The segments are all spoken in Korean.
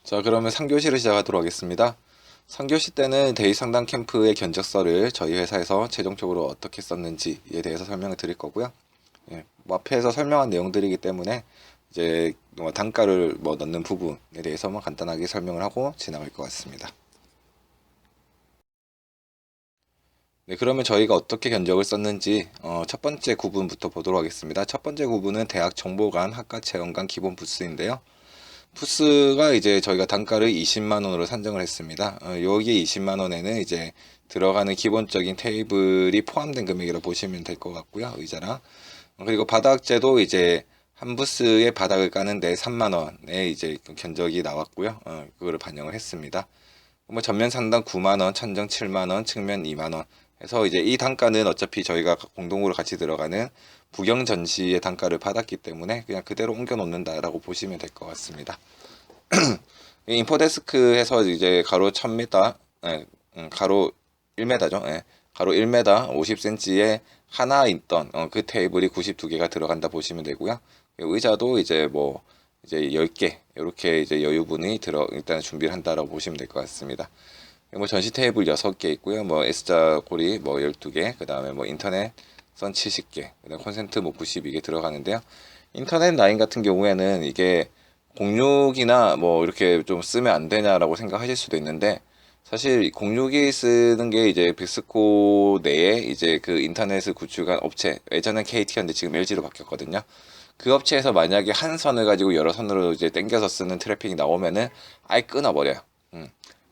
자, 그러면 3교시를 시작하도록 하겠습니다. 3교시 때는 대입 상담 캠프의 견적서를 저희 회사에서 최종적으로 어떻게 썼는지에 대해서 설명을 드릴 거고요. 뭐 앞에서 설명한 내용들이기 때문에 이제 단가를 넣는 부분에 대해서만 간단하게 설명을 하고 지나갈 것 같습니다. 네, 그러면 저희가 어떻게 견적을 썼는지 첫 번째 구분부터 보도록 하겠습니다. 첫 번째 구분은 대학 정보관, 학과 체험관 기본 부스인데요. 부스가 이제 저희가 단가를 20만 원으로 산정을 했습니다. 여기 20만 원에는 이제 들어가는 기본적인 테이블이 포함된 금액이라고 보시면 될 것 같고요. 의자랑. 그리고 바닥재도 이제 한 부스의 바닥을 까는데 3만 원에 이제 견적이 나왔고요. 그거를 반영을 했습니다. 뭐 전면 상단 9만 원, 천정 7만 원, 측면 2만 원 해서 이제 이 단가는 어차피 저희가 공동으로 같이 들어가는 부경 전시의 단가를 받았기 때문에 그냥 그대로 옮겨 놓는다라고 보시면 될 것 같습니다. 인포데스크에서 이제 가로 1000m, 가로 1m죠. 가로 1m 50cm에 하나 있던 그 테이블이 92개가 들어간다 보시면 되고요. 의자도 이제 이제 10개 이렇게 이제 여유분이 일단 준비를 한다라고 보시면 될 것 같습니다. 전시 테이블 6개 있고요. S자 고리 12개, 그 다음에 인터넷 선 70개, 그다음 콘센트 92개 들어가는데요. 인터넷 라인 같은 경우에는 이게 06이나 이렇게 좀 쓰면 안 되냐라고 생각하실 수도 있는데, 사실 06이 쓰는 게 이제 빅스코 내에 이제 그 인터넷을 구축한 업체, 예전엔 KT였는데 지금 LG로 바뀌었거든요. 그 업체에서 만약에 한 선을 가지고 여러 선으로 이제 땡겨서 쓰는 트래픽이 나오면은 아예 끊어버려요.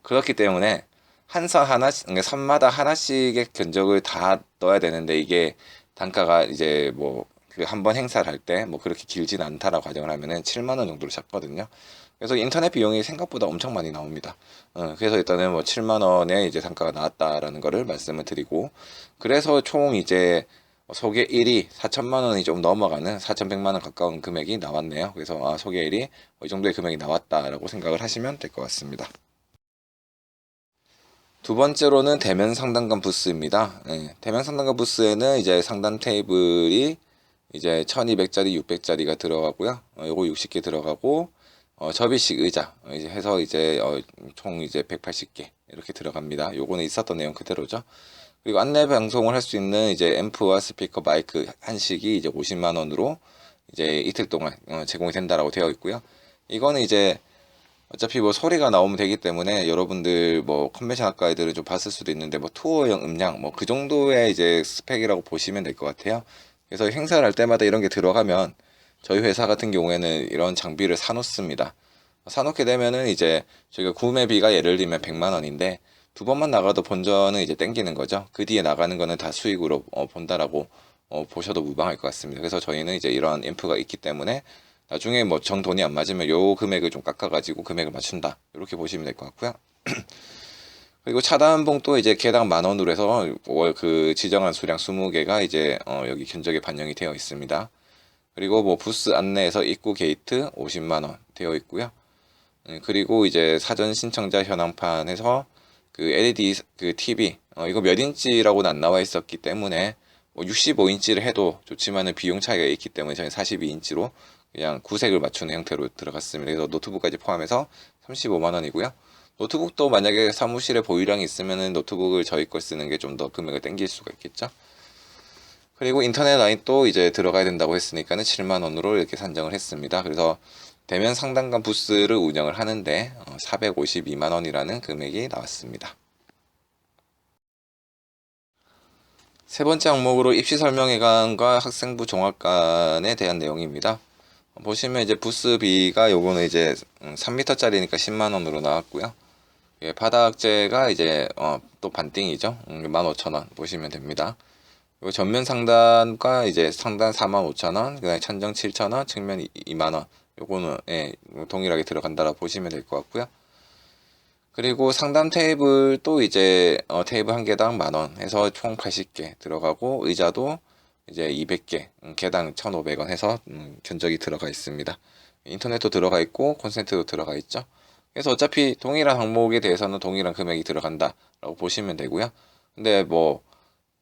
그렇기 때문에 한 선 하나씩, 그러니까 선마다 하나씩의 견적을 다 넣어야 되는데, 이게 단가가 이제 그 한 번 행사를 할 때 그렇게 길진 않다라고 가정을 하면은 7만 원 정도로 잡거든요. 그래서 인터넷 비용이 생각보다 엄청 많이 나옵니다. 그래서 일단은 7만 원에 이제 단가가 나왔다라는 거를 말씀을 드리고, 그래서 총 이제 소개 1이 4천만 원이 좀 넘어가는 4,100만 원 가까운 금액이 나왔네요. 그래서 소개 1이 이 정도의 금액이 나왔다라고 생각을 하시면 될 것 같습니다. 두 번째로는 대면 상담관 부스입니다. 대면 상담관 부스에는 이제 상담 테이블이 이제 1200짜리, 600짜리가 들어가고요. 요거 60개 들어가고, 접이식 의자, 이제 해서 이제, 총 이제 180개 이렇게 들어갑니다. 요거는 있었던 내용 그대로죠. 그리고 안내 방송을 할 수 있는 이제 앰프와 스피커, 마이크 한식이 이제 50만 원으로 이제 이틀 동안 제공이 된다라고 되어 있고요. 이거는 이제 어차피 소리가 나오면 되기 때문에 여러분들 컨벤션 학과 애들은 좀 봤을 수도 있는데 투어용 음량 그 정도의 이제 스펙이라고 보시면 될 것 같아요. 그래서 행사를 할 때마다 이런 게 들어가면 저희 회사 같은 경우에는 이런 장비를 사놓습니다. 사놓게 되면은 이제 저희가 구매비가 예를 들면 100만 원인데 두 번만 나가도 본전은 이제 땡기는 거죠. 그 뒤에 나가는 거는 다 수익으로 본다라고 보셔도 무방할 것 같습니다. 그래서 저희는 이제 이러한 앰프가 있기 때문에 나중에 정 돈이 안 맞으면 요 금액을 좀 깎아가지고 금액을 맞춘다, 이렇게 보시면 될 것 같고요. 그리고 차단봉도 이제 개당 10,000원으로 해서 월 그 지정한 수량 20개가 이제 여기 견적에 반영이 되어 있습니다. 그리고 부스 안내에서 입구 게이트 50만 원 되어 있고요. 그리고 이제 사전 신청자 현황판에서 그 LED 그 TV 이거 몇 인치라고는 안 나와 있었기 때문에 65인치를 해도 좋지만은 비용 차이가 있기 때문에 저희 42인치로 그냥 구색을 맞추는 형태로 들어갔습니다. 그래서 노트북까지 포함해서 35만 원이고요. 노트북도 만약에 사무실에 보유량이 있으면은 노트북을 저희 걸 쓰는 게 좀 더 금액을 땡길 수가 있겠죠. 그리고 인터넷 라인 또 이제 들어가야 된다고 했으니까는 7만 원으로 이렇게 산정을 했습니다. 그래서 대면 상담관 부스를 운영을 하는데 452만 원이라는 금액이 나왔습니다. 세 번째 항목으로 입시 설명회관과 학생부 종합관에 대한 내용입니다. 보시면 이제 부스비가 요거는 이제 3m짜리니까 10만 원으로 나왔고요. 바닥재가 이제 또 반띵이죠. 15,000원 보시면 됩니다. 요 전면 상단과 이제 상단 45,000원, 그다음에 천정 7,000원, 측면 2만 원. 요거는 동일하게 들어간다라고 보시면 될 것 같고요. 그리고 상담 테이블 또 이제 테이블 한 개당 10,000원 해서 총 80개 들어가고, 의자도 이제 200개, 개당 1,500원 해서 견적이 들어가 있습니다. 인터넷도 들어가 있고 콘센트도 들어가 있죠. 그래서 어차피 동일한 항목에 대해서는 동일한 금액이 들어간다라고 보시면 되고요. 근데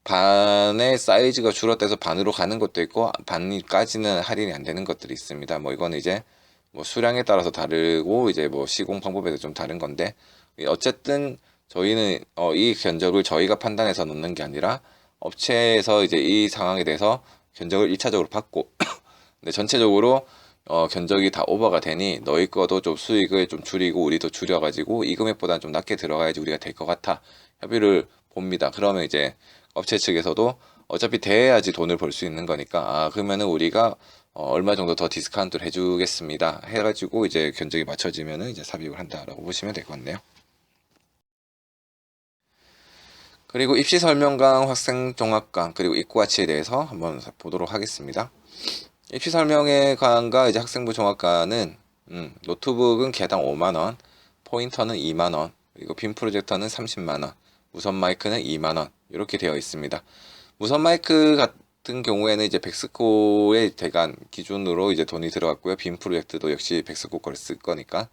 반의 사이즈가 줄어들어서 반으로 가는 것도 있고 반까지는 할인이 안 되는 것들이 있습니다. 이거는 이제 뭐 수량에 따라서 다르고 이제 뭐 시공 방법에도 좀 다른 건데, 어쨌든 저희는 이 견적을 저희가 판단해서 넣는 게 아니라 업체에서 이제 이 상황에 대해서 견적을 1차적으로 받고 근데 전체적으로 견적이 다 오버가 되니 너희 거도 좀 수익을 좀 줄이고 우리도 줄여가지고 이 금액보다는 좀 낮게 들어가야지 우리가 될 것 같아 협의를 봅니다. 그러면 이제 업체 측에서도 어차피 대해야지 돈을 벌 수 있는 거니까 그러면은 우리가 얼마 정도 더 디스카운트를 해주겠습니다 해가지고 이제 견적이 맞춰지면은 이제 삽입을 한다라고 보시면 될 것 같네요. 그리고 입시 설명강, 학생 종합강, 그리고 입구화치에 대해서 한번 보도록 하겠습니다. 입시 설명회 관과 이제 학생부 종합관은 노트북은 개당 5만원, 포인터는 2만원, 그리고 빔 프로젝터는 30만원, 무선 마이크는 2만원 이렇게 되어 있습니다. 무선 마이크 같은 경우에는 이제 백스코의 대간 기준으로 이제 돈이 들어갔고요. 빔 프로젝트도 역시 백스코 거를 쓸 거니까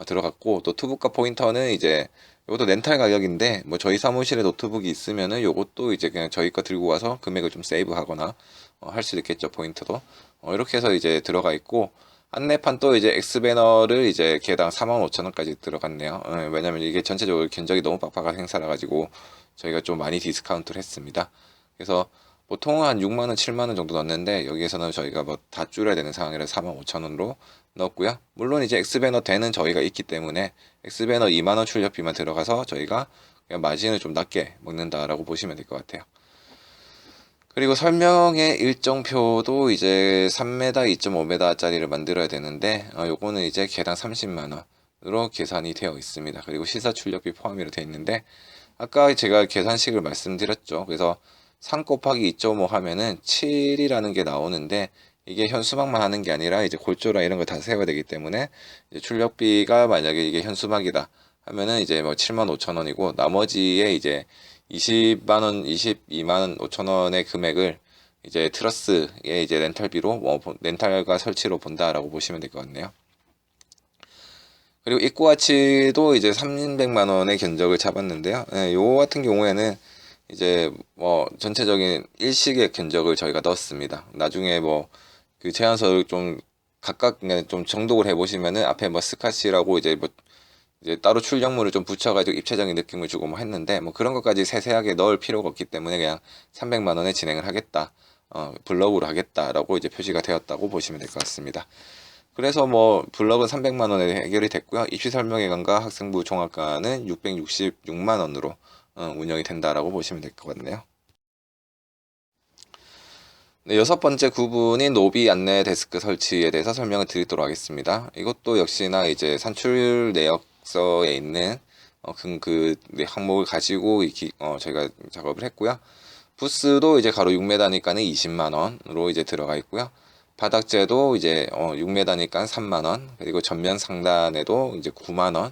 들어갔고, 노트북과 포인터는 이제 이것도 렌탈 가격인데 뭐 저희 사무실에 노트북이 있으면은 요것도 이제 그냥 저희 거 들고 와서 금액을 좀 세이브하거나 할 수도 있겠죠. 포인트도 이렇게 해서 이제 들어가 있고, 안내판 또 이제 X배너를 이제 개당 45,000원까지 들어갔네요. 왜냐면 이게 전체적으로 견적이 너무 빡빡한 행사라 가지고 저희가 좀 많이 디스카운트를 했습니다. 그래서 보통 한 6만원, 7만원 정도 넣었는데 여기에서는 저희가 뭐 다 줄여야 되는 상황이라 45,000원으로 넣었고요. 물론 이제 X배너 대는 저희가 있기 때문에 X배너 2만원 출력비만 들어가서 저희가 그냥 마진을 좀 낮게 먹는다라고 보시면 될 것 같아요. 그리고 설명의 일정표도 이제 3m, 2.5m 짜리를 만들어야 되는데 요거는 이제 개당 30만원으로 계산이 되어 있습니다. 그리고 시사 출력비 포함이로 되어 있는데 아까 제가 계산식을 말씀드렸죠. 그래서 3 곱하기 2.5 하면은 7이라는 게 나오는데 이게 현수막만 하는 게 아니라 이제 골조랑 이런 거 다 세워야 되기 때문에 이제 출력비가 만약에 이게 현수막이다 하면은 이제 뭐 75,000원이고 나머지에 이제 20만원, 22만 5천원의 금액을 이제 트러스에 이제 렌탈비로 렌탈과 설치로 본다라고 보시면 될 것 같네요. 그리고 입구화치도 이제 300만원의 견적을 잡았는데요. 요거 같은 경우에는 이제 뭐 전체적인 일식의 견적을 저희가 넣었습니다. 나중에 뭐 그 제안서를 좀 각각 좀 정독을 해보시면은 앞에 뭐 스카시라고 이제 뭐 이제 따로 출력물을 좀 붙여가지고 입체적인 느낌을 주고 뭐 했는데 뭐 그런 것까지 세세하게 넣을 필요가 없기 때문에 그냥 300만원에 진행을 하겠다, 블럭으로 하겠다라고 이제 표시가 되었다고 보시면 될 것 같습니다. 그래서 뭐 블럭은 300만원에 해결이 됐고요. 입시설명회관과 학생부 종합관은 666만원으로 운영이 된다라고 보시면 될 것 같네요. 네, 여섯 번째 구분인 노비 안내 데스크 설치에 대해서 설명을 드리도록 하겠습니다. 이것도 역시나 이제 산출 내역서에 있는 그 항목을 가지고 저희가 작업을 했고요. 부스도 이제 가로 6m니까는 20만원으로 이제 들어가 있고요. 바닥재도 이제 6m니까 3만원, 그리고 전면 상단에도 이제 9만원,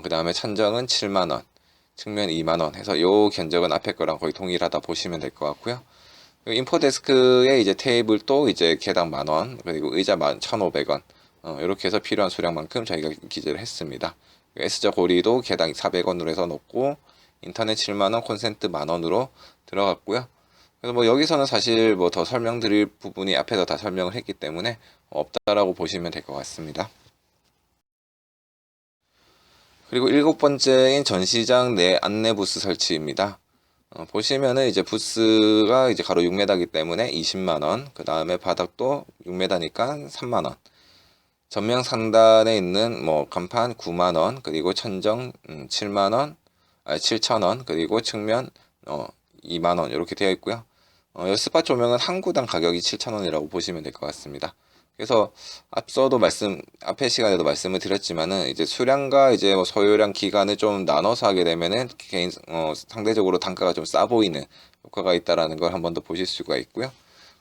그 다음에 천정은 7만원, 측면 2만원 해서 요 견적은 앞에 거랑 거의 동일하다 보시면 될 것 같고요. 인포데스크에 이제 테이블도 이제 개당 만원, 그리고 의자 1,500원, 이렇게 해서 필요한 수량만큼 저희가 기재를 했습니다. S자 고리도 개당 400원으로 해서 넣고, 인터넷 7만원, 콘센트 만원으로 들어갔고요. 그래서 뭐 여기서는 사실 뭐 더 설명드릴 부분이 앞에서 다 설명을 했기 때문에 없다라고 보시면 될 것 같습니다. 그리고 일곱 번째인 전시장 내 안내 부스 설치입니다. 보시면은 이제 부스가 이제 가로 6m이기 때문에 20만원, 그 다음에 바닥도 6m니까 3만원, 전면 상단에 있는 뭐 간판 9만원, 그리고 천정 7만원, 7천원, 그리고 측면 2만원 이렇게 되어 있고요. 스팟 조명은 한 구당 가격이 7천원이라고 보시면 될 것 같습니다. 그래서 앞에 시간에도 말씀을 드렸지만은 이제 수량과 이제 뭐 소요량 기간을 좀 나눠서 하게 되면은 상대적으로 단가가 좀 싸 보이는 효과가 있다라는 걸 한 번 더 보실 수가 있고요.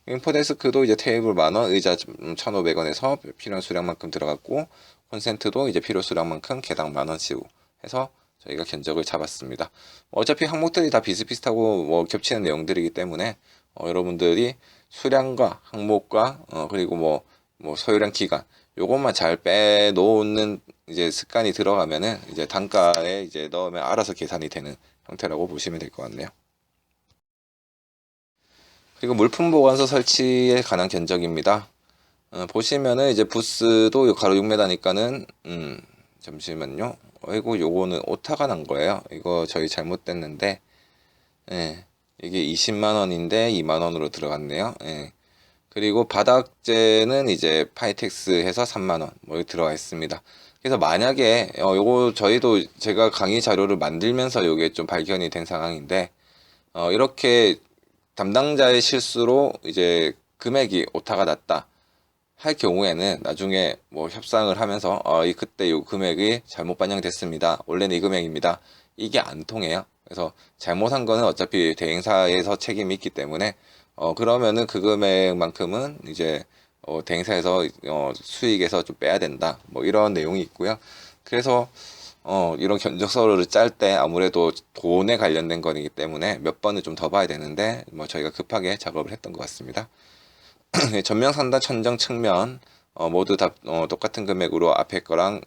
인포데스크도 이제 테이블 만원, 의자 1,500원에서 필요한 수량만큼 들어갔고, 콘센트도 이제 필요 수량만큼 개당 만원씩 해서 저희가 견적을 잡았습니다. 어차피 항목들이 다 비슷비슷하고 뭐 겹치는 내용들이기 때문에 여러분들이 수량과 항목과 그리고 뭐 소요량 기간 요것만 잘 빼놓는 이제 습관이 들어가면은 이제 단가에 이제 넣으면 알아서 계산이 되는 형태라고 보시면 될 것 같네요. 그리고 물품 보관소 설치에 관한 견적입니다. 보시면은 이제 부스도 가로 6m니까는 잠시만요. 이거 요거는 오타가 난 거예요. 이거 저희 잘못됐는데 예, 이게 20만 원인데 2만 원으로 들어갔네요. 예. 그리고 바닥재는 이제 파이텍스 해서 3만 원 뭐 들어가 있습니다. 그래서 만약에 요거 저희도 제가 강의 자료를 만들면서 요게 좀 발견이 된 상황인데 이렇게 담당자의 실수로 이제 금액이 오타가 났다 할 경우에는 나중에 뭐 협상을 하면서 이 그때 요 금액이 잘못 반영됐습니다. 원래는 이 금액입니다. 이게 안 통해요. 그래서 잘못한 거는 어차피 대행사에서 책임이 있기 때문에 그러면은 그 금액만큼은 이제 대행사에서 수익에서 좀 빼야 된다. 뭐 이런 내용이 있고요. 그래서 이런 견적서를 짤 때 아무래도 돈에 관련된 거이기 때문에 몇 번을 좀 더 봐야 되는데 뭐 저희가 급하게 작업을 했던 것 같습니다. 전면 상단 천정 측면 모두 다 똑같은 금액으로 앞에 거랑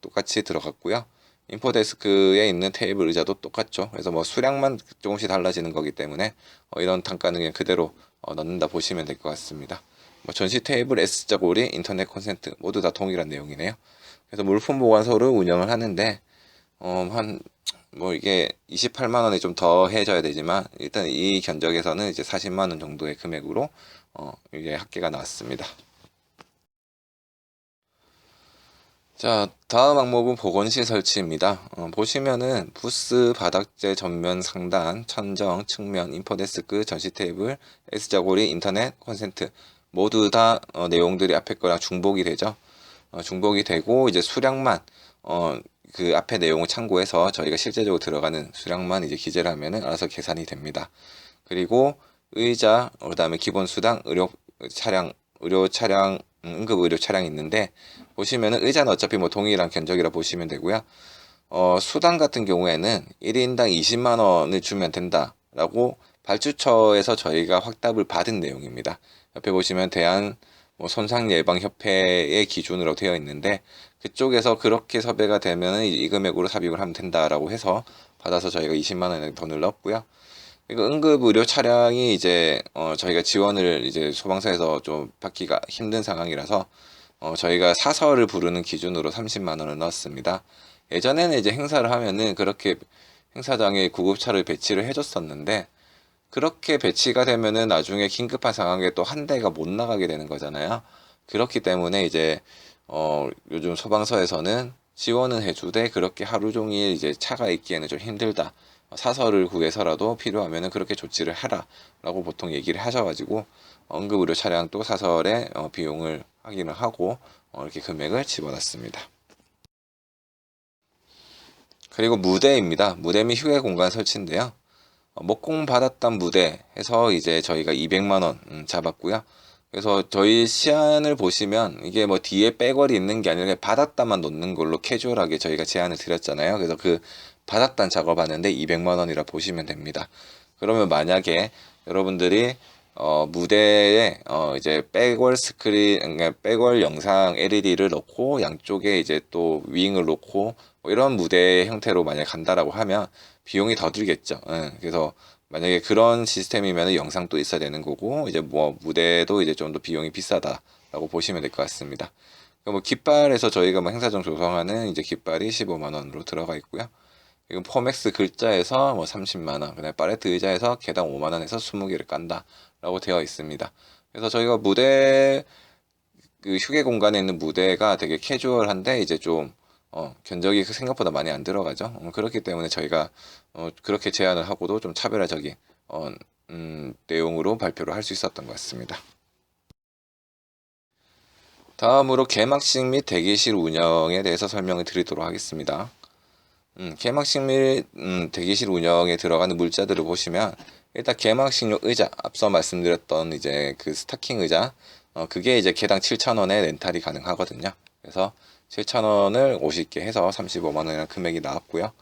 똑같이 들어갔고요. 인포데스크에 있는 테이블 의자도 똑같죠. 그래서 뭐 수량만 조금씩 달라지는 거기 때문에 이런 단가는 그냥 그대로 넣는다 보시면 될 것 같습니다. 뭐 전시 테이블, S자 고리, 인터넷 콘센트 모두 다 동일한 내용이네요. 그래서 물품 보관소를 운영을 하는데 한 뭐 이게 28만 원이 좀 더 해줘야 되지만 일단 이 견적에서는 이제 40만 원 정도의 금액으로 이게 합계가 나왔습니다. 자, 다음 항목은 보건실 설치입니다. 보시면은 부스, 바닥재, 전면 상단, 천정, 측면, 인포데스크, 전시 테이블, S자고리, 인터넷, 콘센트 모두 다 내용들이 앞에 거랑 중복이 되죠. 중복이 되고 이제 수량만 그 앞에 내용을 참고해서 저희가 실제적으로 들어가는 수량만 이제 기재를 하면은 알아서 계산이 됩니다. 그리고 의자, 그다음에 기본 수당, 의료 차량, 응급 의료 차량이 있는데 보시면은 의자는 어차피 뭐 동일한 견적이라 보시면 되고요. 수당 같은 경우에는 1인당 20만 원을 주면 된다라고 발주처에서 저희가 확답을 받은 내용입니다. 옆에 보시면 대한 뭐 손상예방협회의 기준으로 되어 있는데 그쪽에서 그렇게 섭외가 되면 이 금액으로 삽입을 하면 된다라고 해서 받아서 저희가 20만 원의 돈을 넣었고요. 그리고 응급의료 차량이 이제 저희가 지원을 이제 소방서에서 좀 받기가 힘든 상황이라서 저희가 사서를 부르는 기준으로 30만 원을 넣었습니다. 예전에는 이제 행사를 하면은 그렇게 행사장에 구급차를 배치를 해줬었는데 그렇게 배치가 되면은 나중에 긴급한 상황에 또 한 대가 못 나가게 되는 거잖아요. 그렇기 때문에 이제 요즘 소방서에서는 지원은 해주되 그렇게 하루 종일 이제 차가 있기에는 좀 힘들다. 사서를 구해서라도 필요하면은 그렇게 조치를 하라라고 보통 얘기를 하셔가지고 응급의료 차량 또 사설의 비용을 확인을 하고 이렇게 금액을 집어넣습니다. 그리고 무대입니다. 무대 및 휴게 공간 설치인데요. 목공 받았던 무대 해서 이제 저희가 200만 원 잡았고요. 그래서 저희 시안을 보시면 이게 뭐 뒤에 빼걸이 있는 게 아니라 받았다만 놓는 걸로 캐주얼하게 저희가 제안을 드렸잖아요. 그래서 그 받았단 작업하는데 200만 원이라 보시면 됩니다. 그러면 만약에 여러분들이 무대에 이제 백월 스크린, 그러니까 백월 영상 LED를 넣고 양쪽에 이제 또 윙을 놓고 뭐 이런 무대 형태로 만약 간다라고 하면 비용이 더 들겠죠. 그래서 만약에 그런 시스템이면 영상도 있어야 되는 거고 이제 뭐 무대도 이제 좀 더 비용이 비싸다라고 보시면 될 것 같습니다. 뭐 깃발에서 저희가 뭐 행사장 조성하는 이제 깃발이 15만 원으로 들어가 있고요. 이건 포맥스 글자에서 뭐 30만 원, 그다음에 팔레트 의자에서 개당 5만 원에서 20개를 깐다라고 되어 있습니다. 그래서 저희가 무대 그 휴게 공간에 있는 무대가 되게 캐주얼한데 이제 좀 견적이 생각보다 많이 안 들어가죠. 그렇기 때문에 저희가 그렇게 제안을 하고도 좀 차별화적인 내용으로 발표를 할 수 있었던 것 같습니다. 다음으로 개막식 및 대기실 운영에 대해서 설명을 드리도록 하겠습니다. 개막식 및 대기실 운영에 들어가는 물자들을 보시면 일단 개막식용 의자 앞서 말씀드렸던 이제 그 스타킹 의자 그게 이제 개당 7,000원에 렌탈이 가능하거든요. 그래서 7,000원을 50개 해서 35만 원이라는 금액이 나왔고요.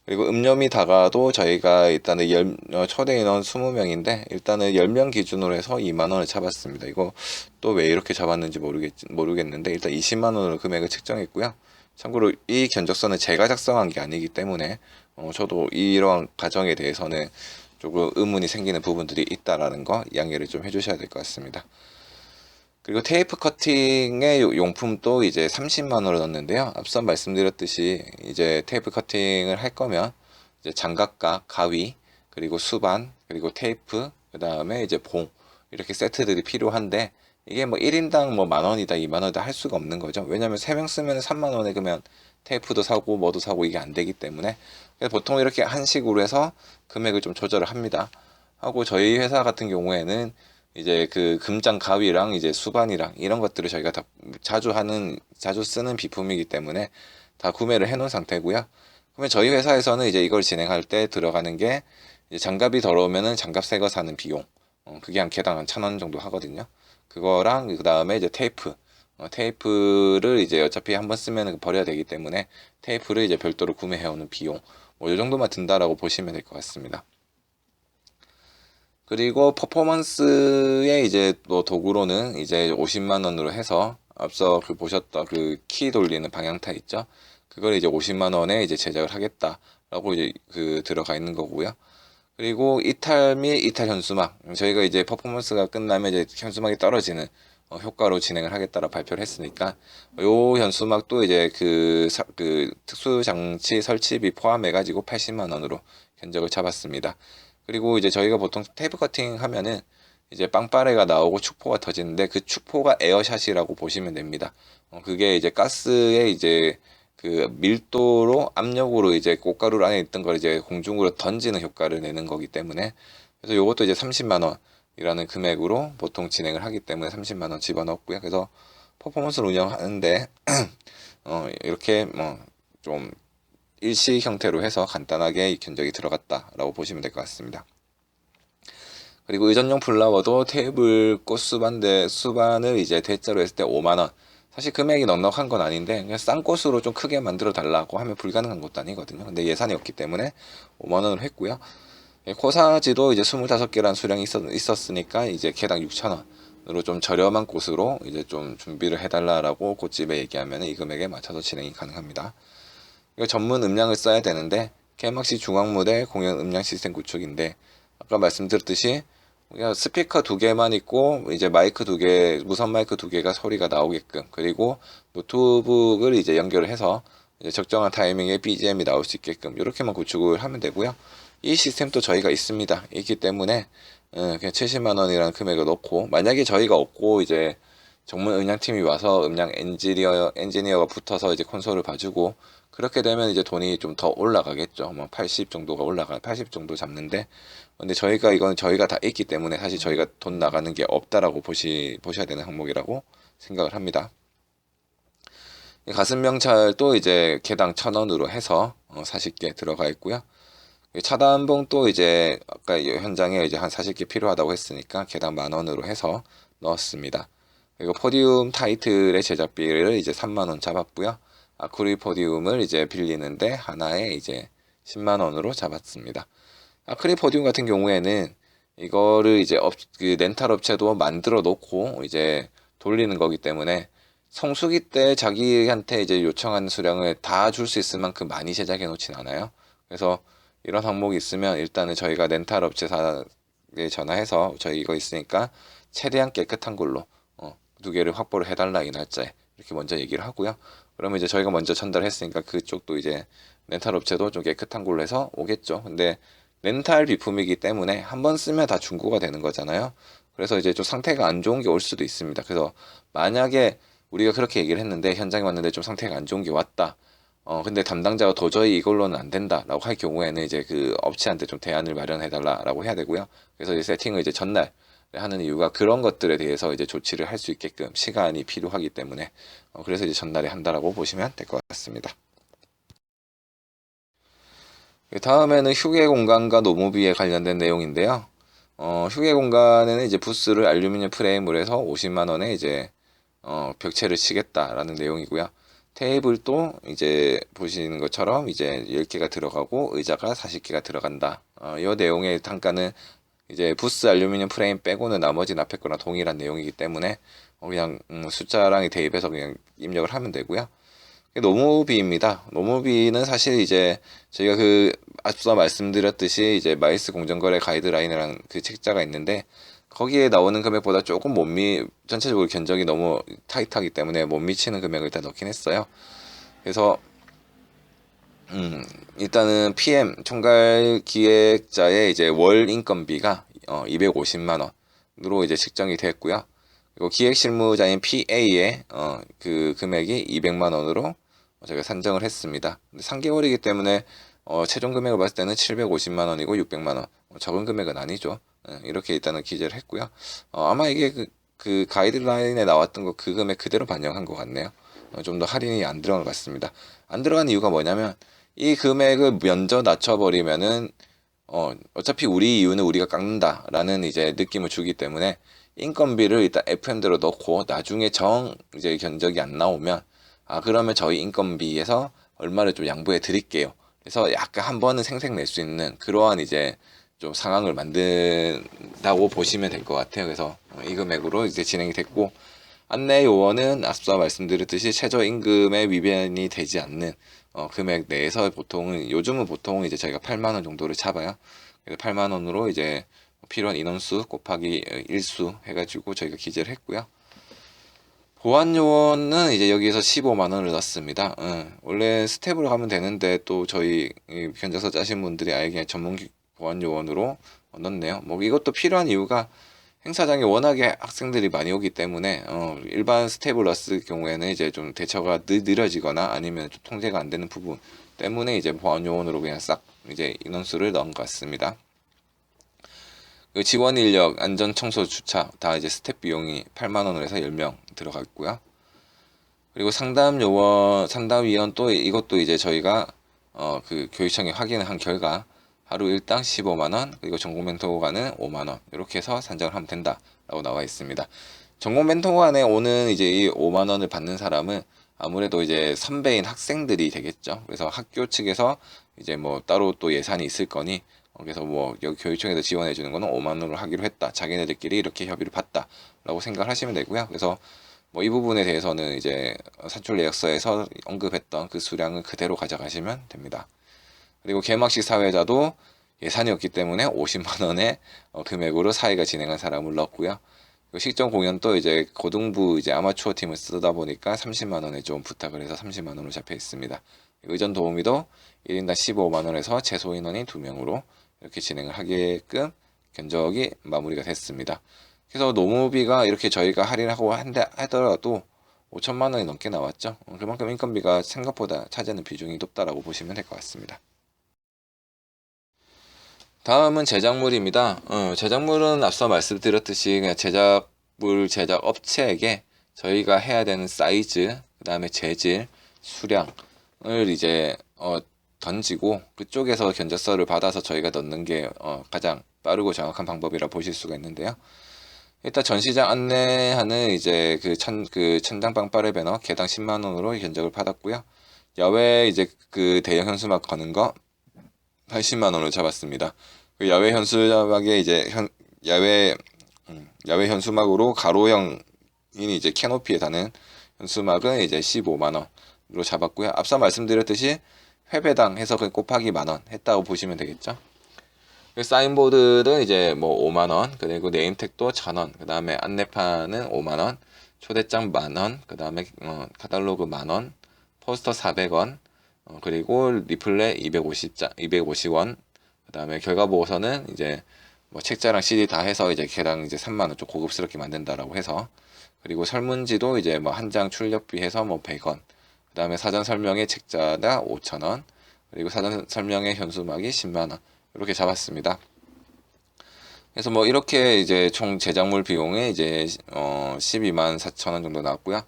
그리고 음료 및 다가도 저희가 일단은 초대 인원 20명인데 일단은 10명 기준으로 해서 2만 원을 잡았습니다. 이거 또 왜 이렇게 잡았는지 모르겠는데 일단 20만 원으로 금액을 측정했고요. 참고로 이 견적서는 제가 작성한 게 아니기 때문에 저도 이러한 과정에 대해서는 조금 의문이 생기는 부분들이 있다라는 거 양해를 좀 해주셔야 될 것 같습니다. 그리고 테이프 커팅의 용품도 이제 30만 원을 넣었는데요. 앞서 말씀드렸듯이 이제 테이프 커팅을 할 거면 이제 장갑과 가위, 그리고 수반, 그리고 테이프, 그 다음에 이제 봉, 이렇게 세트들이 필요한데, 이게 뭐 1인당 뭐 만 원이다, 2만 원이다 할 수가 없는 거죠. 왜냐면 3명 쓰면 3만 원에 그러면 테이프도 사고 뭐도 사고 이게 안 되기 때문에. 그래서 보통 이렇게 한식으로 해서 금액을 좀 조절을 합니다. 하고 저희 회사 같은 경우에는 이제 그 금장 가위랑 이제 수반이랑 이런 것들을 저희가 다 자주 쓰는 비품이기 때문에 다 구매를 해 놓은 상태고요. 그러면 저희 회사에서는 이제 이걸 진행할 때 들어가는 게 이제 장갑이 더러우면은 장갑 새 거 사는 비용. 그게 한 개당 한 1,000원 정도 하거든요. 그거랑 그 다음에 이제 테이프를 이제 어차피 한번 쓰면 버려야 되기 때문에 테이프를 이제 별도로 구매해 오는 비용. 뭐 이 정도만 든다라고 보시면 될 것 같습니다. 그리고 퍼포먼스의 이제 또 도구로는 이제 50만 원으로 해서 앞서 그 보셨던 그 키 돌리는 방향타 있죠? 그걸 이제 50만 원에 이제 제작을 하겠다라고 이제 그 들어가 있는 거고요. 그리고 이탈 및 이탈 현수막, 저희가 이제 퍼포먼스가 끝나면 이제 현수막이 떨어지는 효과로 진행을 하겠다라고 발표를 했으니까 요 현수막도 이제 그 특수 장치 설치비 포함해 가지고 80만 원으로 견적을 잡았습니다. 그리고 이제 저희가 보통 테이프 커팅 하면은 이제 빵빠레가 나오고 축포가 터지는데 그 축포가 에어샷이라고 보시면 됩니다. 그게 이제 가스에 이제 그 밀도로 압력으로 이제 꽃가루 안에 있던 걸 이제 공중으로 던지는 효과를 내는 거기 때문에 그래서 요것도 이제 30만 원이라는 금액으로 보통 진행을 하기 때문에 30만 원 집어넣었고요. 그래서 퍼포먼스를 운영하는데 이렇게 뭐 좀 일시 형태로 해서 간단하게 견적이 들어갔다라고 보시면 될 것 같습니다. 그리고 의전용 플라워도 테이블 꽃 수반을 이제 대자로 했을 때 5만 원. 사실 금액이 넉넉한 건 아닌데 그냥 싼 꽃으로 좀 크게 만들어 달라고 하면 불가능한 것도 아니거든요. 근데 예산이 없기 때문에 5만 원을 했고요. 코사지도 이제 25개란 수량이 있었으니까 이제 개당 6천 원으로 좀 저렴한 꽃으로 이제 좀 준비를 해달라라고 꽃집에 얘기하면 이 금액에 맞춰서 진행이 가능합니다. 이거 전문 음량을 써야 되는데 개막식 중앙무대 공연 음량 시스템 구축인데 아까 말씀드렸듯이 그냥 스피커 2개만 있고 이제 마이크 2개, 무선 마이크 2개가 소리가 나오게끔 그리고 노트북을 이제 연결을 해서 이제 적정한 타이밍에 BGM이 나올 수 있게끔 이렇게만 구축을 하면 되고요. 이 시스템도 저희가 있기 때문에 그냥 70만 원이라는 금액을 넣고 만약에 저희가 없고 이제 전문 음향팀이 와서 음향 엔지니어가 붙어서 이제 콘솔을 봐주고 그렇게 되면 이제 돈이 좀 더 올라가겠죠. 뭐 80 정도가 80 정도 잡는데 근데 이건 저희가 다 있기 때문에 사실 저희가 돈 나가는 게 없다라고 보셔야 되는 항목이라고 생각을 합니다. 가슴 명찰도 이제 개당 1,000원으로 해서 40개 들어가 있고요. 차단봉도 이제 아까 현장에 이제 한 40개 필요하다고 했으니까 개당 10,000원으로 해서 넣었습니다. 그리고 포디움 타이틀의 제작비를 이제 3만 원 잡았고요. 아크릴 포디움을 이제 빌리는데 하나에 이제 10만 원으로 잡았습니다. 아크릴 포디움 같은 경우에는 이거를 이제 그 렌탈 업체도 만들어 놓고 이제 돌리는 거기 때문에 성수기 때 자기한테 이제 요청하는 수량을 다 줄 수 있을 만큼 많이 제작해 놓진 않아요. 그래서 이런 항목이 있으면 일단은 저희가 렌탈 업체사에 전화해서 저희 이거 있으니까 최대한 깨끗한 걸로 2개를 확보를 해달라 이 날짜에 이렇게 먼저 얘기를 하고요. 그러면 이제 저희가 먼저 전달했으니까 그쪽도 이제 렌탈 업체도 좀 깨끗한 걸로 해서 오겠죠. 근데 렌탈 비품이기 때문에 한번 쓰면 다 중고가 되는 거잖아요. 그래서 이제 좀 상태가 안 좋은 게 올 수도 있습니다. 그래서 만약에 우리가 그렇게 얘기를 했는데 현장에 왔는데 좀 상태가 안 좋은 게 왔다. 근데 담당자가 도저히 이걸로는 안 된다라고 할 경우에는 이제 그 업체한테 좀 대안을 마련해 달라라고 해야 되고요. 그래서 이제 세팅을 이제 전날 하는 이유가 그런 것들에 대해서 이제 조치를 할 수 있게끔 시간이 필요하기 때문에 그래서 이제 전날에 한다라고 보시면 될 것 같습니다. 다음에는 휴게 공간과 노무비에 관련된 내용인데요. 휴게 공간에는 이제 부스를 알루미늄 프레임으로 해서 50만 원에 이제 벽체를 치겠다라는 내용이고요. 테이블도 이제 보시는 것처럼 이제 10개가 들어가고 의자가 40개가 들어간다. 이 내용의 단가는 이제 부스 알루미늄 프레임 빼고는 나머지 앞에 거랑 동일한 내용이기 때문에 그냥 숫자랑 대입해서 그냥 입력을 하면 되고요. 노무비입니다. 노무비는 사실 이제 저희가 앞서 말씀드렸듯이 이제 마이스 공정거래 가이드라인이라는 그 책자가 있는데 거기에 나오는 금액보다 조금 전체적으로 견적이 너무 타이트하기 때문에 못 미치는 금액을 일단 넣긴 했어요. 그래서 일단은 PM 총괄 기획자의 이제 월 인건비가 250만 원으로 이제 측정이 됐고요. 그리고 기획 실무자인 PA의 그 금액이 200만 원으로 저희가 산정을 했습니다. 3개월이기 때문에 최종 금액을 봤을 때는 750만 원이고 600만 원 적은 금액은 아니죠. 이렇게 일단은 기재를 했고요. 아마 이게 그 가이드라인에 나왔던 거 그 금액 그대로 반영한 것 같네요. 좀 더 할인이 안 들어간 것 같습니다. 안 들어간 이유가 뭐냐면 이 금액을 먼저 낮춰버리면은 어차피 우리 이유는 우리가 깎는다라는 이제 느낌을 주기 때문에 인건비를 일단 FM대로 넣고 나중에 이제 견적이 안 나오면 그러면 저희 인건비에서 얼마를 좀 양보해 드릴게요. 그래서 약간 한 번은 생색낼 수 있는 그러한 이제 좀 상황을 만든다고 보시면 될 것 같아요. 그래서 이 금액으로 이제 진행이 됐고, 안내 요원은 앞서 말씀드렸듯이 최저임금에 위반이 되지 않는 금액 내에서 요즘은 보통 이제 저희가 8만 원 정도를 잡아요. 그래서 8만 원으로 이제 필요한 인원수 곱하기 일수 해가지고 저희가 기재를 했고요. 보안요원은 이제 여기에서 15만 원을 넣습니다. 원래 스텝으로 가면 되는데 또 저희 견적서 짜신 분들이 아예 그냥 전문 보안요원으로 넣네요. 뭐 이것도 필요한 이유가 행사장에 워낙에 학생들이 많이 오기 때문에 일반 스텝을 넣었을 경우에는 이제 좀 대처가 느려지거나 아니면 좀 통제가 안 되는 부분 때문에 이제 보안요원으로 그냥 싹 이제 인원수를 넣은 것 같습니다. 그 지원 인력, 안전 청소 주차 다 이제 스텝 비용이 8만 원으로 해서 10명 들어가 있고요. 그리고 상담위원 또 이것도 이제 저희가 그 교육청에 확인을 한 결과 하루 일당 15만 원, 그리고 전공 멘토관은 5만 원 이렇게 해서 산정을 하면 된다라고 나와 있습니다. 전공 멘토관에 오는 이제 이 5만 원을 받는 사람은 아무래도 이제 선배인 학생들이 되겠죠. 그래서 학교 측에서 이제 뭐 따로 또 예산이 있을 거니 그래서 뭐 여기 교육청에서 지원해 주는 거는 5만 원으로 하기로 했다. 자기네들끼리 이렇게 협의를 봤다라고 생각을 하시면 되고요. 그래서 뭐 이 부분에 대해서는 이제 산출 내역서에서 언급했던 그 수량을 그대로 가져가시면 됩니다. 그리고 개막식 사회자도 예산이 없기 때문에 50만 원의 금액으로 사회가 진행한 사람을 넣었고요. 식전 공연도 이제 고등부 이제 아마추어 팀을 쓰다 보니까 30만 원에 좀 부탁을 해서 30만 원으로 잡혀 있습니다. 의전 도우미도 1인당 15만 원에서 최소 인원이 2명으로 이렇게 진행을 하게끔 견적이 마무리가 됐습니다. 그래서 노무비가 이렇게 저희가 할인하고 하더라도 5천만 원이 넘게 나왔죠. 그만큼 인건비가 생각보다 차지하는 비중이 높다라고 보시면 될 것 같습니다. 다음은 제작물입니다. 제작물은 앞서 말씀드렸듯이 그냥 제작 업체에게 저희가 해야 되는 사이즈, 그 다음에 재질, 수량을 이제 던지고 그쪽에서 견적서를 받아서 저희가 넣는 게 가장 빠르고 정확한 방법이라 보실 수가 있는데요. 일단 전시장 안내하는 이제 그 천장방 빠르 배너 개당 10만 원으로 견적을 받았고요. 야외 이제 그 대형 현수막 거는 거 80만 원을 잡았습니다. 그 야외 현수막에 이제 야외 현수막으로 가로형인 이제 캐노피에 다는 현수막은 이제 15만 원으로 잡았고요. 앞서 말씀드렸듯이 회배당 해서 그 곱하기 만원 했다고 보시면 되겠죠. 그 사인보드는 이제 뭐 5만 원, 그리고 네임택도 1,000원, 그 다음에 안내판은 5만 원, 초대장 만원, 그 다음에 카탈로그 만원, 포스터 400원, 그리고 리플렛 250원, 그 다음에 결과보고서는 이제 뭐 책자랑 CD 다 해서 이제 개당 이제 3만 원, 좀 고급스럽게 만든다라고 해서, 그리고 설문지도 이제 뭐 한 장 출력비 해서 뭐 100원, 그 다음에 사전 설명의 책자가 5,000원, 그리고 사전 설명의 현수막이 10만 원 이렇게 잡았습니다. 그래서 뭐 이렇게 이제 총 제작물 비용이 이제 12만 4천 원 정도 나왔고요.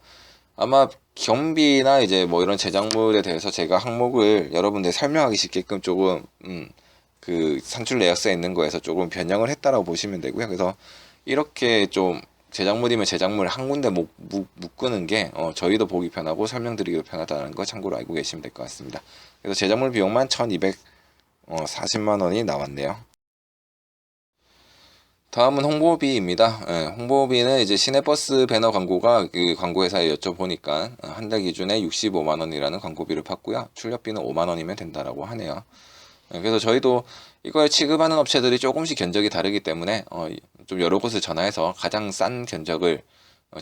아마 경비나 이제 뭐 이런 제작물에 대해서 제가 항목을 여러분들 설명하기 쉽게끔 조금 그 산출 내역서에 있는 거에서 조금 변형을 했다라고 보시면 되고요. 그래서 이렇게 좀 제작물이면 제작물 한 군데 묶는 게 저희도 보기 편하고 설명드리기도 편하다는 거 참고로 알고 계시면 될 것 같습니다. 그래서 제작물 비용만 1,240만 원이 나왔네요. 다음은 홍보비입니다. 홍보비는 이제 시내버스 배너 광고가 그 광고회사에 여쭤보니까 한 달 기준에 65만 원이라는 광고비를 받고요. 출력비는 5만 원이면 된다라고 하네요. 그래서 저희도 이걸 취급하는 업체들이 조금씩 견적이 다르기 때문에 좀 여러 곳을 전화해서 가장 싼 견적을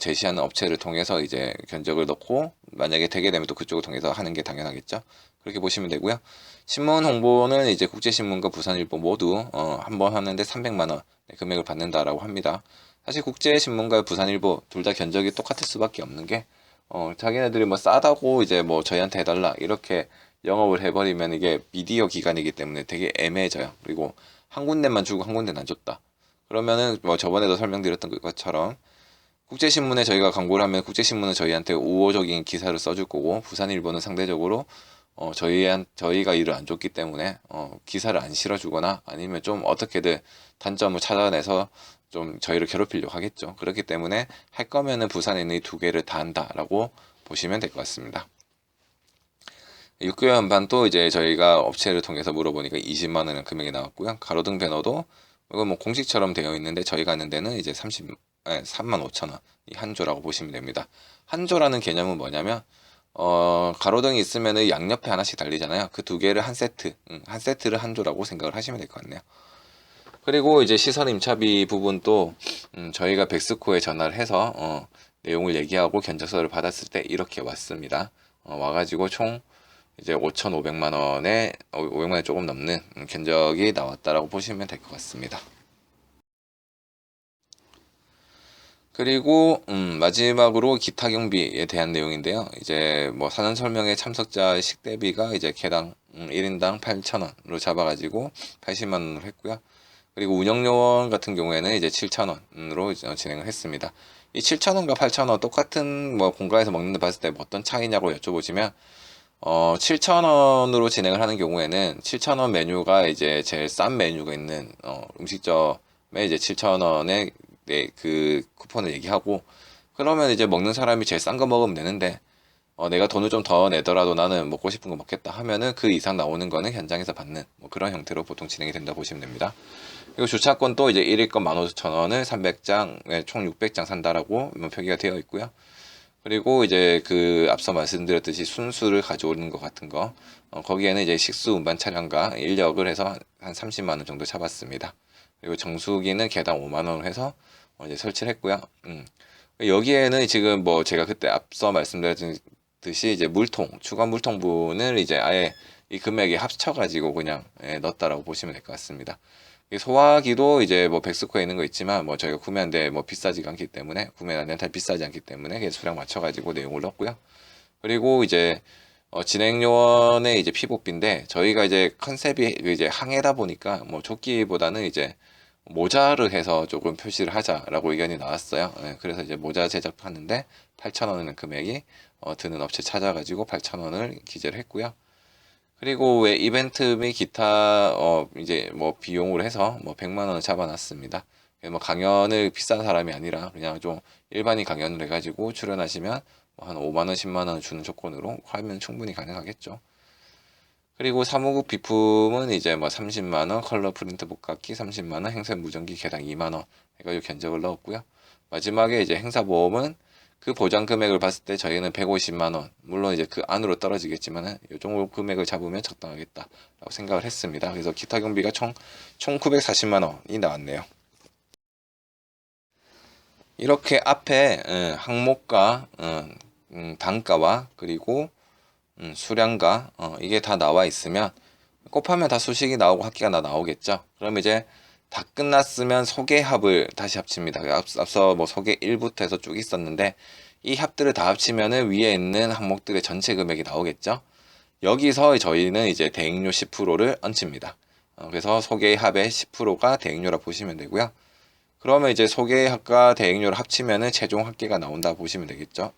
제시하는 업체를 통해서 이제 견적을 넣고, 만약에 되게 되면 또 그쪽을 통해서 하는 게 당연하겠죠. 그렇게 보시면 되고요. 신문 홍보는 이제 국제신문과 부산일보 모두 한 번 하는데 300만 원 금액을 받는다라고 합니다. 사실 국제신문과 부산일보 둘 다 견적이 똑같을 수밖에 없는 게 자기네들이 뭐 싸다고 이제 뭐 저희한테 해달라 이렇게 영업을 해버리면 이게 미디어 기관이기 때문에 되게 애매해져요. 그리고 한 군데만 주고 한 군데는 안 줬다. 그러면은 뭐 저번에도 설명드렸던 것처럼 국제신문에 저희가 광고를 하면 국제신문은 저희한테 우호적인 기사를 써줄 거고, 부산일보는 상대적으로 저희가 일을 안 줬기 때문에 기사를 안 실어주거나 아니면 좀 어떻게든 단점을 찾아내서 좀 저희를 괴롭히려고 하겠죠. 그렇기 때문에 할 거면은 부산에 있는 이 두 개를 다 한다라고 보시면 될 것 같습니다. 6개월 한반도 이제 저희가 업체를 통해서 물어보니까 20만 원의 금액이 나왔고요. 가로등 배너도 이건 뭐 공식처럼 되어 있는데 저희가 하는 데는 이제 3만 5천 원 이 한 조라고 보시면 됩니다. 한 조라는 개념은 뭐냐면 가로등이 있으면은 양옆에 하나씩 달리잖아요. 그 두 개를 한 세트, 한 세트를 한 조라고 생각을 하시면 될 것 같네요. 그리고 이제 시설 임차비 부분도 저희가 백스코에 전화를 해서 내용을 얘기하고 견적서를 받았을 때 이렇게 왔습니다. 와가지고 총 이제 5,500만 원에 500만 원 조금 넘는 견적이 나왔다라고 보시면 될 것 같습니다. 그리고 마지막으로 기타 경비에 대한 내용인데요. 이제 뭐 사전 설명회 참석자 식대비가 이제 개당 1인당 8,000원으로 잡아가지고 80만 원으로 했고요. 그리고 운영요원 같은 경우에는 이제 7,000원으로 진행을 했습니다. 이 7,000원과 8,000원 똑같은 뭐 공간에서 먹는데 봤을 때 뭐 어떤 차이냐고 여쭤보시면 7,000원으로 진행을 하는 경우에는 7,000원 메뉴가 이제 제일 싼 메뉴가 있는 음식점에 이제 7,000원에 그 쿠폰을 얘기하고, 그러면 이제 먹는 사람이 제일 싼 거 먹으면 되는데 내가 돈을 좀 더 내더라도 나는 먹고 싶은 거 먹겠다 하면은 그 이상 나오는 거는 현장에서 받는 뭐 그런 형태로 보통 진행이 된다 보시면 됩니다. 그리고 주차권도 이제 1일권 15,000원을 300장, 총 600장 산다라고 표기가 되어 있고요. 그리고 이제 그 앞서 말씀드렸듯이 순수를 가져오는 것 같은 거, 거기에는 이제 식수 운반 차량과 인력을 해서 한 30만 원 정도 잡았습니다. 그리고 정수기는 개당 5만 원으로 해서 이제 설치를 했고요. 여기에는 지금 뭐 제가 그때 앞서 말씀드렸듯이 이제 물통, 추가 물통분을 이제 아예 이 금액에 합쳐가지고 그냥 넣었다라고 보시면 될 것 같습니다. 소화기도 이제 뭐 백스코에 있는 거 있지만 뭐 저희가 구매하는데 뭐 비싸지가 않기 때문에, 구매하는 데는 비싸지 않기 때문에 수량 맞춰가지고 내용을 넣었고요. 그리고 이제 진행 요원의 이제 피복비인데, 저희가 이제 컨셉이 이제 항해다 보니까 뭐 조끼보다는 이제 모자를 해서 조금 표시를 하자라고 의견이 나왔어요. 그래서 이제 모자 제작하는데 8,000원이라는 금액이 드는 업체 찾아가지고 8,000원을 기재를 했고요. 그리고 왜 이벤트 및 기타 이제 뭐 비용으로 해서 뭐 100만 원을 잡아놨습니다. 뭐 강연을 비싼 사람이 아니라 그냥 좀 일반인 강연을 해가지고 출연하시면 뭐한 5만 원, 10만 원 주는 조건으로 하면 충분히 가능하겠죠. 그리고 사무국 비품은 이제 뭐 30만 원, 컬러 프린트 복각기 30만 원, 행사 무전기 개당 2만 원 해가지고 견적을 넣었고요. 마지막에 이제 행사보험은 그 보장 금액을 봤을 때 저희는 150만 원, 물론 이제 그 안으로 떨어지겠지만은 이 정도 금액을 잡으면 적당하겠다라고 생각을 했습니다. 그래서 기타 경비가 총 940만 원이 나왔네요. 이렇게 앞에 항목과 단가와 그리고 수량과 이게 다 나와 있으면 곱하면 다 수식이 나오고 합계가 다 나오겠죠. 그럼 이제 다 끝났으면 소개합을 다시 합칩니다. 앞서 뭐 소개 1부터 해서 쭉 있었는데 이 합들을 다 합치면은 위에 있는 항목들의 전체 금액이 나오겠죠. 여기서 저희는 이제 대행료 10%를 얹힙니다. 그래서 소개합의 10%가 대행료라 보시면 되고요. 그러면 이제 소개합과 대행료를 합치면은 최종 합계가 나온다 보시면 되겠죠.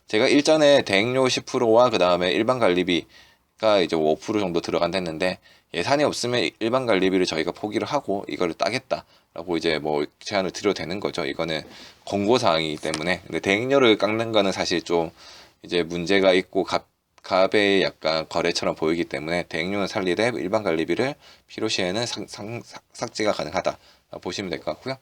제가 일전에 대행료 10%와 그 다음에 일반 관리비가 이제 5% 정도 들어간댔는데, 예산이 없으면 일반 관리비를 저희가 포기를 하고 이거를 따겠다라고 이제 뭐 제안을 드려도 되는 거죠. 이거는 권고 사항이기 때문에. 근데 대행료를 깎는 거는 사실 좀 이제 문제가 있고 갑의 약간 거래처럼 보이기 때문에 대행료는 살리되 일반 관리비를 필요시에는 삭제가 가능하다 보시면 될 것 같고요.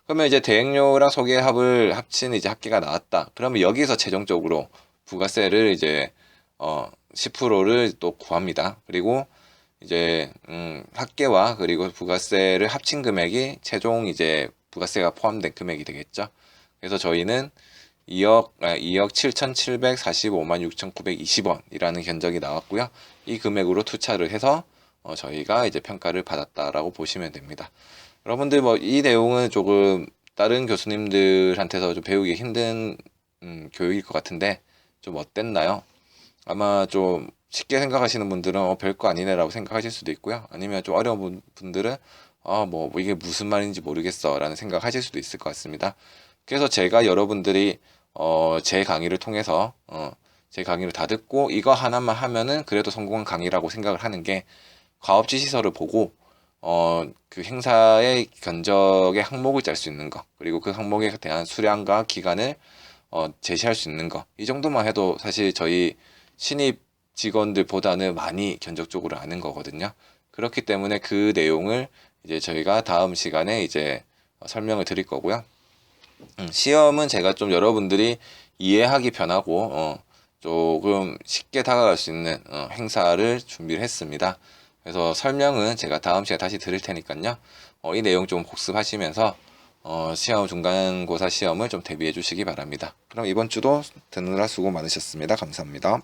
그러면 이제 대행료랑 소개합을 합친 이제 합계가 나왔다. 그러면 여기서 최종적으로 부가세를 이제 10%를 또 구합니다. 그리고 이제 학계와 그리고 부가세를 합친 금액이 최종 이제 부가세가 포함된 금액이 되겠죠. 그래서 저희는 2억 7,745만 6,920원이라는 견적이 나왔고요. 이 금액으로 투자를 해서 저희가 이제 평가를 받았다라고 보시면 됩니다. 여러분들 뭐 이 내용은 조금 다른 교수님들한테서 좀 배우기 힘든 교육일 것 같은데 좀 어땠나요? 아마 좀 쉽게 생각하시는 분들은 별거 아니네라고 생각하실 수도 있고요. 아니면 좀 어려운 분들은 뭐 이게 무슨 말인지 모르겠어 라는 생각하실 수도 있을 것 같습니다. 그래서 제가 여러분들이 제 강의를 통해서 제 강의를 다 듣고 이거 하나만 하면은 그래도 성공한 강의라고 생각을 하는 게 과업 지시서를 보고 그 행사의 견적의 항목을 짤 수 있는 거, 그리고 그 항목에 대한 수량과 기간을 제시할 수 있는 거, 이 정도만 해도 사실 저희 신입 직원들보다는 많이 견적적으로 아는 거거든요. 그렇기 때문에 그 내용을 이제 저희가 다음 시간에 이제 설명을 드릴 거고요. 시험은 제가 좀 여러분들이 이해하기 편하고 조금 쉽게 다가갈 수 있는 행사를 준비를 했습니다. 그래서 설명은 제가 다음 시간에 다시 드릴 테니까요. 이 내용 좀 복습하시면서 시험 중간고사 시험을 좀 대비해 주시기 바랍니다. 그럼 이번 주도 듣느라 수고 많으셨습니다. 감사합니다.